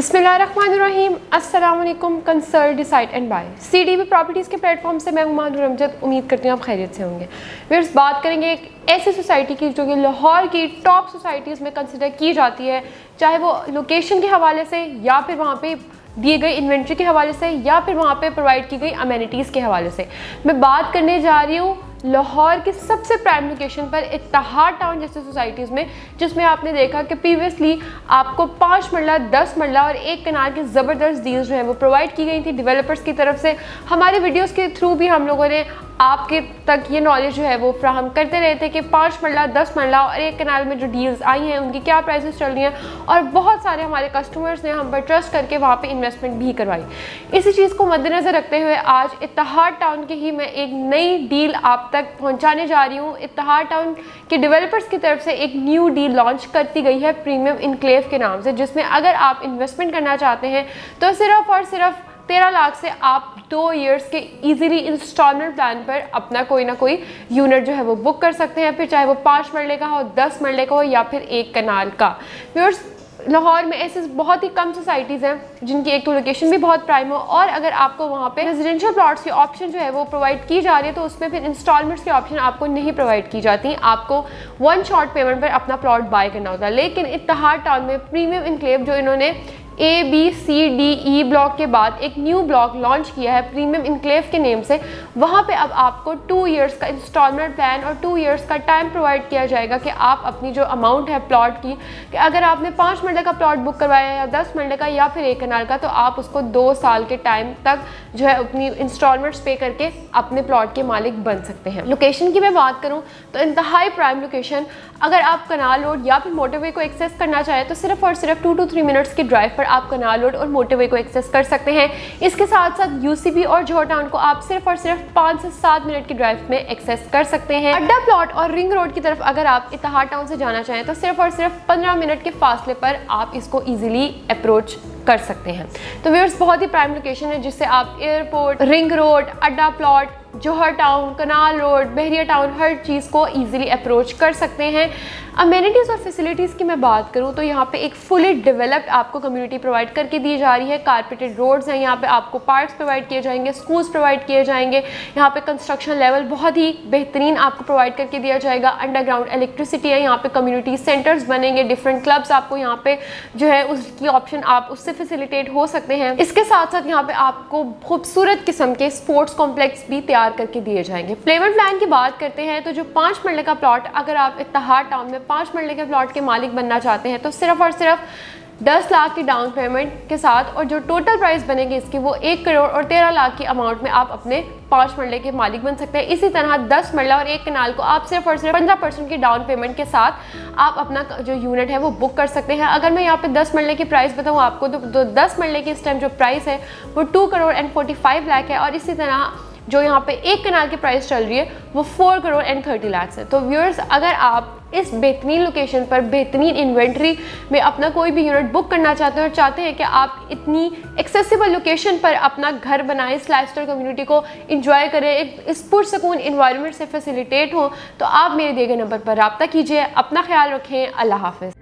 बिस्मिल्लाहिर्रहमानिर्रहीम। अस्सलाम वालेकुम। Consult decide and buy CDB properties के प्लेटफॉर्म से मैं हुमायूं अमजद उम्मीद करती हूँ आप खैरियत से होंगे। व्यूअर्स, बात करेंगे एक ऐसी सोसाइटी की जो कि लाहौर की टॉप सोसाइटीज़ में कंसिडर की जाती है, चाहे वो लोकेशन के हवाले से या फिर वहाँ पे दिए गए इन्वेंट्री के हवाले से या फिर वहाँ पे प्रोवाइड की गई अमेनिटीज़ के हवाले से। मैं बात करने जा रही हूँ लाहौर की सबसे प्राइम लोकेशन पर इत्तेहाद टाउन जैसे सोसाइटीज़ में, जिसमें आपने देखा कि प्रीवियसली आपको 5 मरला 10 मरला और 1 कनाल की ज़बरदस्त डील्स जो है वो प्रोवाइड की गई थी डेवलपर्स की तरफ से। हमारे वीडियोस के थ्रू भी हम लोगों ने आपके तक ये नॉलेज जो है वो फ्राहम करते रहे थे कि 5 मरला 10 मरला और 1 कनाल में जो डील्स आई हैं उनकी क्या प्राइसेस चल रही हैं, और बहुत सारे हमारे कस्टमर्स ने हम पर ट्रस्ट करके वहाँ पे इन्वेस्टमेंट भी करवाई। इसी चीज़ को मद्देनज़र रखते हुए आज इत्तेहाद टाउन की ही मैं एक नई डील आप तक पहुंचाने जा रही हूँ। इत्तेहाद टाउन के डेवलपर्स की तरफ से एक न्यू डील लॉन्च करती गई है प्रीमियम इनक्लेव के नाम से, जिसमें अगर आप इन्वेस्टमेंट करना चाहते हैं तो सिर्फ और सिर्फ 13 लाख से आप 2 इयर्स के इजीली इंस्टॉलमेंट प्लान पर अपना कोई ना कोई यूनिट जो है वो बुक कर सकते हैं, फिर चाहे वो 5 मरले का हो, 10 मरले का हो या फिर 1 कनाल का। व्यूअर्स, लाहौर में ऐसे बहुत ही कम सोसाइटीज़ हैं जिनकी एक तो लोकेशन भी बहुत प्राइम हो, और अगर आपको वहाँ पे रेजिडेंशियल प्लॉट्स की ऑप्शन जो है वो प्रोवाइड की जा रही है तो उसमें फिर इंस्टॉलमेंट्स के ऑप्शन आपको नहीं प्रोवाइड की जाती। आपको 1 शॉट पेमेंट पर अपना प्लॉट बाय करना होता है। लेकिन इत्तेहाद टाउन में प्रीमियम इनक्लेव जो इन्होंने ABCDE ब्लॉक के बाद एक न्यू ब्लॉक लॉन्च किया है प्रीमियम इनक्लेव के नेम से, वहाँ पे अब आपको 2 इयर्स का इंस्टॉलमेंट प्लान और 2 इयर्स का टाइम प्रोवाइड किया जाएगा कि आप अपनी जो अमाउंट है प्लॉट की, कि अगर आपने 5 मरले का प्लॉट बुक करवाया या 10 मरले का या फिर 1 कनाल का, तो आप उसको 2 साल के टाइम तक जो है अपनी इंस्टॉलमेंट्स पे करके अपने प्लॉट के मालिक बन सकते हैं। लोकेशन की मैं बात करूँ तो इंतहाई प्राइम लोकेशन। अगर आप कनाल रोड या फिर मोटरवे को एक्सेस करना चाहें तो सिर्फ और सिर्फ 2 to 3 मिनट्स की ड्राइव पर आप कनाल रोड और मोटरवे को एक्सेस कर सकते हैं। इसके साथ साथ UCB और जोहर टाउन को आप सिर्फ और सिर्फ 5 से 7 मिनट की ड्राइव में एक्सेस कर सकते हैं। अड्डा प्लॉट और रिंग रोड की तरफ अगर आप इत्तेहाद टाउन से जाना चाहें तो सिर्फ और सिर्फ 15 मिनट के फासले पर आप इसको ईजिली अप्रोच कर सकते हैं। तो व्यूअर्स, बहुत ही प्राइम लोकेशन है जिससे आप एयरपोर्ट, रिंग रोड, अड्डा प्लॉट, जोहर टाउन, कनाल रोड, बहरिया टाउन, हर चीज़ को इजीली अप्रोच कर सकते हैं। अमेनिटीज़ और फैसिलिटीज़ की मैं बात करूं तो यहाँ पे एक फुली डेवलप्ड आपको कम्युनिटी प्रोवाइड करके दी जा रही है। कारपेटेड रोड्स हैं, यहाँ पे आपको पार्क्स प्रोवाइड किए जाएंगे, स्कूल्स प्रोवाइड किए जाएंगे। यहाँ पे कंस्ट्रक्शन लेवल बहुत ही बेहतरीन आपको प्रोवाइड करके दिया जाएगा। अंडरग्राउंड इलेक्ट्रिसिटी है, यहाँ पे कम्युनिटी सेंटर्स बनेंगे, डिफरेंट क्लब्स आपको यहाँ पे जो है उसकी ऑप्शन आप उससे फैसिलिटेट हो सकते हैं। इसके साथ साथ यहाँ पे आपको खूबसूरत किस्म के स्पोर्ट्स कॉम्प्लेक्स भी तैयार करके दिए जाएंगे। पेमेंट प्लान की बात करते हैं तो जो 5 मरले का प्लॉट, अगर आप इत्तेहाद टाउन में 5 मरले के प्लॉट के मालिक बनना चाहते हैं तो सिर्फ और सिर्फ 10 लाख की डाउन पेमेंट के साथ, और जो टोटल प्राइस बनेगी इसकी वो 1 करोड़ और 13 लाख की अमाउंट में आप अपने 5 मरले के मालिक बन सकते हैं। इसी तरह 10 मरला और 1 कनाल को आप सिर्फ और सिर्फ 15% की डाउन पेमेंट के साथ आप अपना जो यूनिट है वो बुक कर सकते हैं। अगर मैं यहाँ पे 10 मरले की प्राइस बताऊँ आपको तो 10 मरले की इस टाइम जो प्राइस है वो 2 करोड़ एंड 45 लाख है, और इसी तरह जो यहाँ पे 1 कनाल की प्राइस चल रही है वो 4 करोड़ एंड 30 लाख है। तो व्यूअर्स, अगर आप इस बेहतरीन लोकेशन पर बेहतरीन इन्वेंट्री में अपना कोई भी यूनिट बुक करना चाहते हैं और चाहते हैं कि आप इतनी एक्सेसिबल लोकेशन पर अपना घर बनाएं, इस लाइफस्टाइल कम्युनिटी को एंजॉय करें, एक इस पुरसकून इन्वायरमेंट से फैसिलिटेट हो, तो आप मेरे दिए गए नंबर पर रब्ता कीजिए। अपना ख्याल रखें। अल्लाह हाफ़िज़।